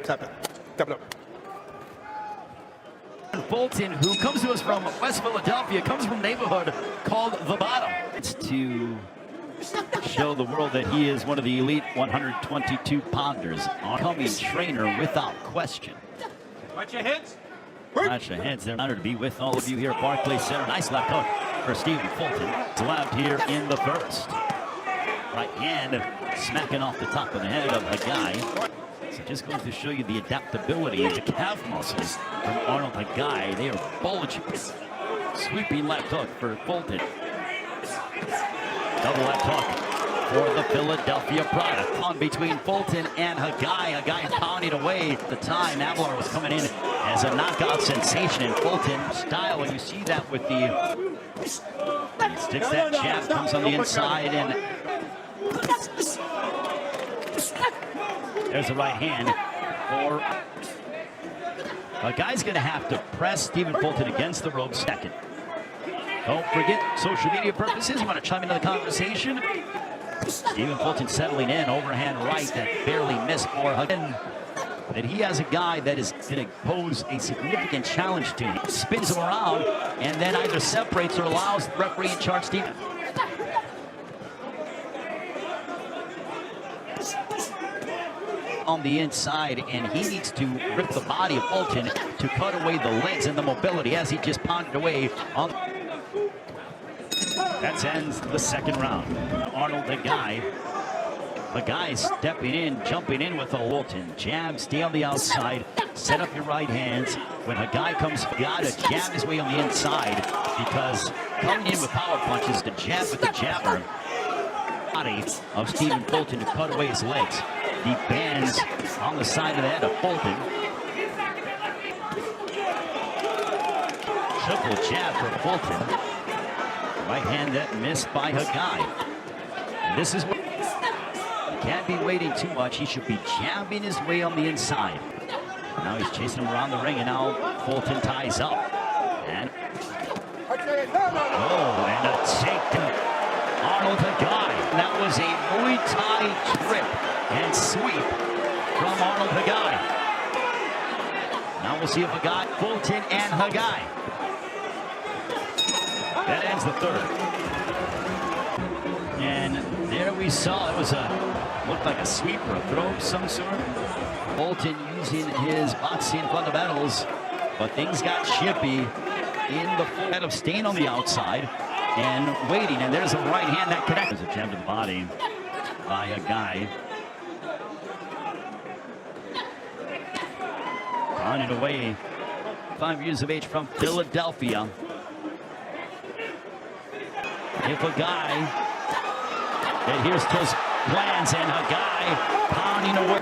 Tap it. Tap it up. Fulton, who comes to us from West Philadelphia, comes from a neighborhood called The Bottom. It's to show the world that he is one of the elite 122-pounders, oncoming trainer without question. Watch your heads. Watch your heads. They're honored to be with all of you here at Barclays Center. Nice left hook for Stephen Fulton. It's left here in the first. Right hand smacking off the top of the head of Khegai. So just going to show you the adaptability of the calf muscles from Arnold Khegai. They are bulging. Sweeping left hook for Fulton. Double left hook for the Philadelphia product. On between Fulton and Khegai. Khegai pounding away at the time. Avalar was coming in as a knockout sensation in Fulton style. And you see that with the... He sticks that jab, comes on the inside, and... There's the right hand for... Khegai going to have to press Stephen Fulton against the ropes second. Don't forget, social media purposes, you want to chime into the conversation? Stephen Fulton settling in, overhand right that barely missed for Khegai. That he has a guy that is going to pose a significant challenge to him. Spins him around and then either separates or allows the referee in charge Stephen. On the inside, and he needs to rip the body of Fulton to cut away the legs and the mobility as he just pounded away on. That ends the second round. Arnold Khegai. Khegai stepping in, jumping in with a Fulton. Jab, stay on the outside, set up your right hands. When Khegai comes, gotta jab his way on the inside because coming in with power punches, the jab with the jabber. Body of Stephen Fulton to cut away his legs. He bends on the side of the head of Fulton. Triple jab for Fulton. Right hand that missed by Khegai. And this is what he can't be waiting too much. He should be jabbing his way on the inside. Now he's chasing him around the ring, and now Fulton ties up. And and a takedown. Arnold Khegai. That was a Muay Thai trip and sweep from Arnold Khegai. Now we'll see if Khegai, Fulton and Khegai. That ends the third. And there we saw it was looked like a sweep or a throw of some sort. Fulton using his boxing fundamentals, but things got chippy in the full head of staying on the outside and waiting. And there's a right hand that connects. There's a jab to the body by Khegai. On and away, 5 years of age from Philadelphia. If Khegai adheres to his plans, and Khegai pounding away.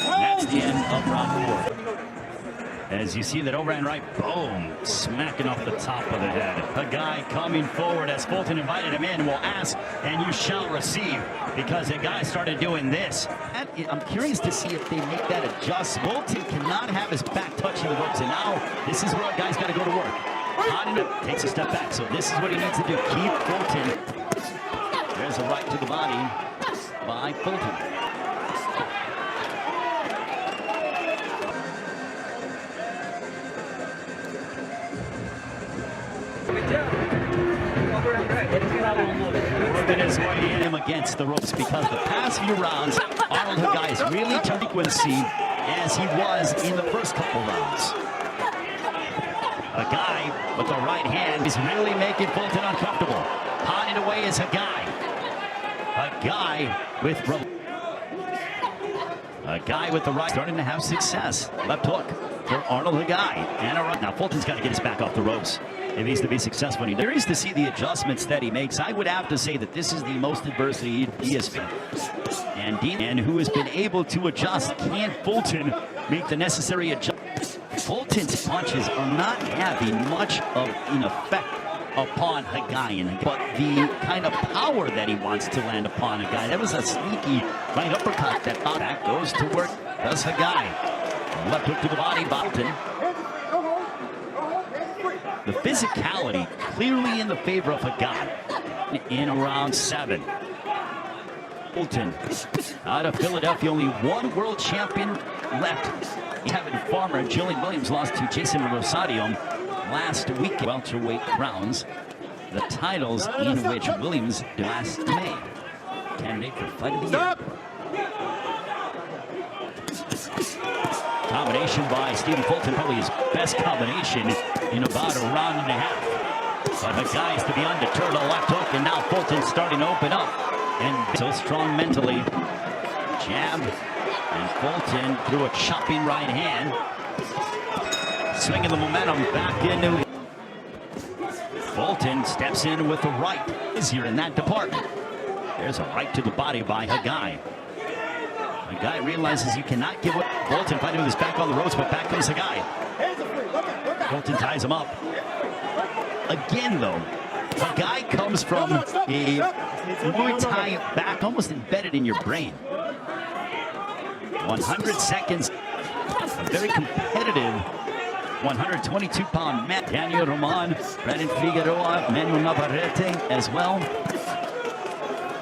And that's the end of round 4. As you see that overhand right, boom, smacking off the top of the head. Khegai coming forward as Fulton invited him in. Will ask, and you shall receive, because Khegai started doing this. I'm curious to see if they make that adjustment. Fulton cannot have his back touching the ropes, and now this is where a guy's got to go to work. Takes a step back, so this is what he needs to do. Keep Fulton. There's a right to the body by Fulton. Working his way in against the ropes because the past few rounds, Arnold Khegai is really to frequency as he was in the first couple rounds. Khegai with the right hand is really making Fulton uncomfortable. Pounding away is Khegai. Khegai with the right, starting to have success. Left hook for Arnold Khegai. And a right. Now Fulton's got to get his back off the ropes. It needs to be successful. He curious to see the adjustments that he makes. I would have to say that this is the most adversity he has faced. And who has been able to adjust. Can Fulton make the necessary adjustments? Fulton's punches are not having much of an effect upon Khegai, but the kind of power that he wants to land upon Khegai. That was a sneaky right uppercut that back goes to work. Does Khegai. Left hook to the body, Fulton. The physicality clearly in the favor of Khegai in round 7. Fulton out of Philadelphia, only one world champion left. Kevin Farmer and Jillian Williams lost to Jason Rosario last week. Welterweight crowns, the titles in which Williams last May. Candidate for fight of the year. Combination by Stephen Fulton, probably his best combination in about a round and a half. But the guy is to be undeterred, a left hook, and now Fulton's starting to open up. And so strong mentally. Jab, and Fulton threw a chopping right hand. Swinging the momentum back into. Fulton steps in with the right. Is here in that department. There's a right to the body by Khegai. Khegai realizes you cannot give up. Fulton fighting with his back on the ropes, but back comes Khegai. Fulton ties him up. Again, though, Khegai comes from a Muay Thai back, almost embedded in your brain. 100 seconds, a very competitive 122-pound man. Daniel Roman, Brandon Figueroa, Manuel Navarrete as well.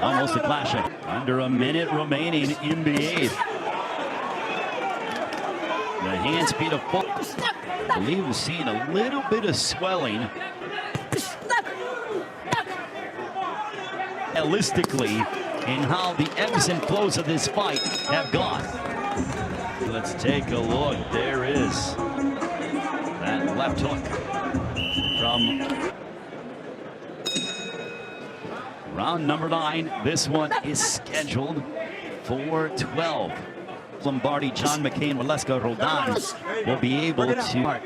Almost a clash. Under a minute remaining in the eighth. The hand speed of Fulton. I believe we're seeing a little bit of swelling. Realistically, in how the ebbs and flows of this fight have gone. Let's take a look. There is that left hook from round number 9. This one is scheduled for 12. Lombardi, John McCain, Waleska, Roldan will be able to start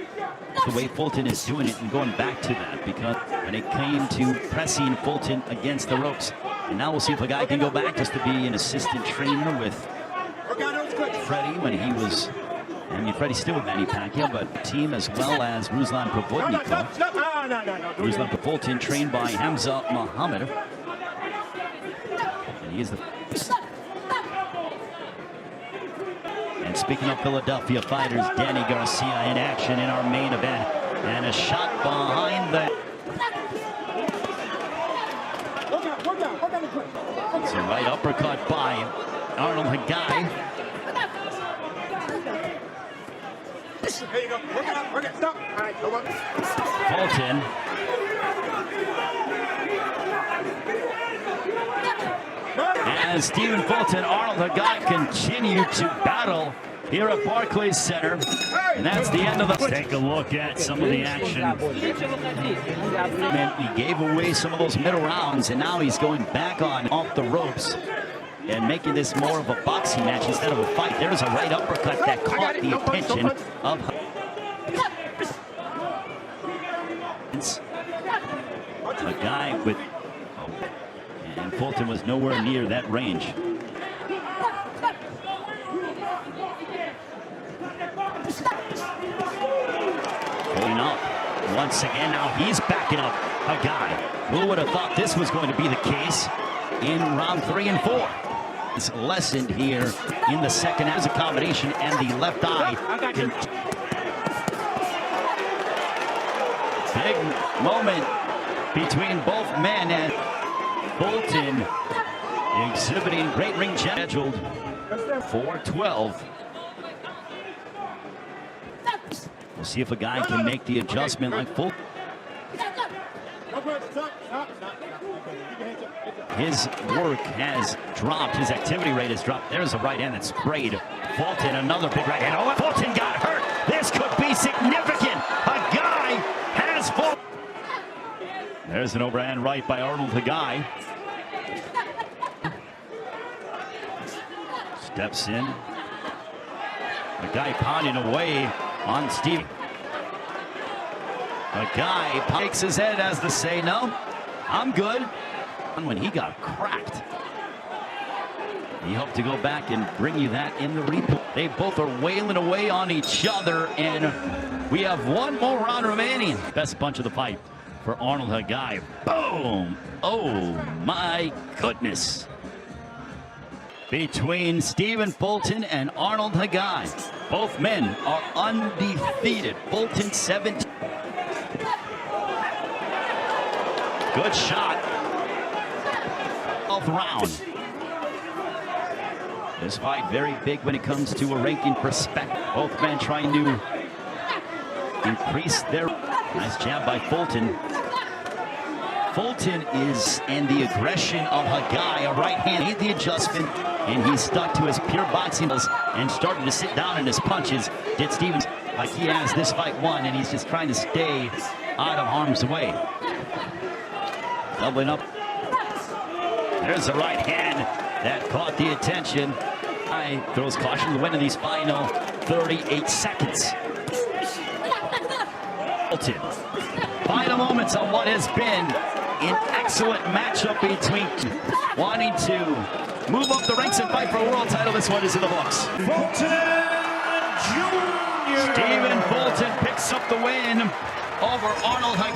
the way Fulton is doing it and going back to that, because when it came to pressing Fulton against the ropes. And now we'll see if a guy can go back just to be an assistant trainer with Freddie when he was, I mean, Freddie's still with Manny Pacquiao, but team as well as Ruslan Provodnikov. Ruslan Fulton trained by Hamza Muhammad. And he is the... And speaking of Philadelphia fighters, Danny Garcia in action in our main event. And a shot behind the... It's a right uppercut by Arnold Khegai. Here you go. Work it up. Work it. Stop. All right, go on. Fulton. As Stephen Fulton, Arnold Khegai continue to battle here at Barclays Center. And that's the end of the... Take a look at some of the action. He gave away some of those middle rounds, and now he's going back on off the ropes and making this more of a boxing match instead of a fight. There's a right uppercut that caught the attention of... A guy with... And Fulton was nowhere near that range. Pulling up once again. Now he's backing up a guy. Who would have thought this was going to be the case in round 3 and 4? It's lessened here in the second as a combination, and the left eye. Big moment between both men, and Fulton exhibiting great ring scheduled for 12. We'll see if a guy can make the adjustment like Fulton. His work has dropped. His activity rate has dropped. There's a right hand that sprayed Fulton. Another big right hand. Oh, Fulton got hurt. This could be significant. A guy has Fulton. There's an overhand right by Arnold Khegai. Steps in. A guy pounding away on Steve. A guy takes his head as to say, no, I'm good. And when he got cracked, he hoped to go back and bring you that in the replay. They both are wailing away on each other, and we have one more round remaining. Best punch of the fight for Arnold Khegai. Boom! Oh my goodness. Between Stephen Fulton and Arnold Khegai. Both men are undefeated. Fulton 17. Good shot. 12th round. This fight very big when it comes to a ranking perspective. Both men trying to increase their... Nice jab by Fulton. Fulton is, and the aggression of Khegai, a right hand, made the adjustment, and he stuck to his pure boxing and started to sit down in his punches. Did Stevens like he has this fight won, and he's just trying to stay out of harm's way. Doubling up. There's a right hand that caught the attention. Throws caution to the wind in these final 38 seconds. Fulton. Final moments on what has been an excellent matchup between wanting to move up the ranks and fight for a world title. This one is in the books. Fulton Jr. Stephen Fulton picks up the win over Arnold Khegai.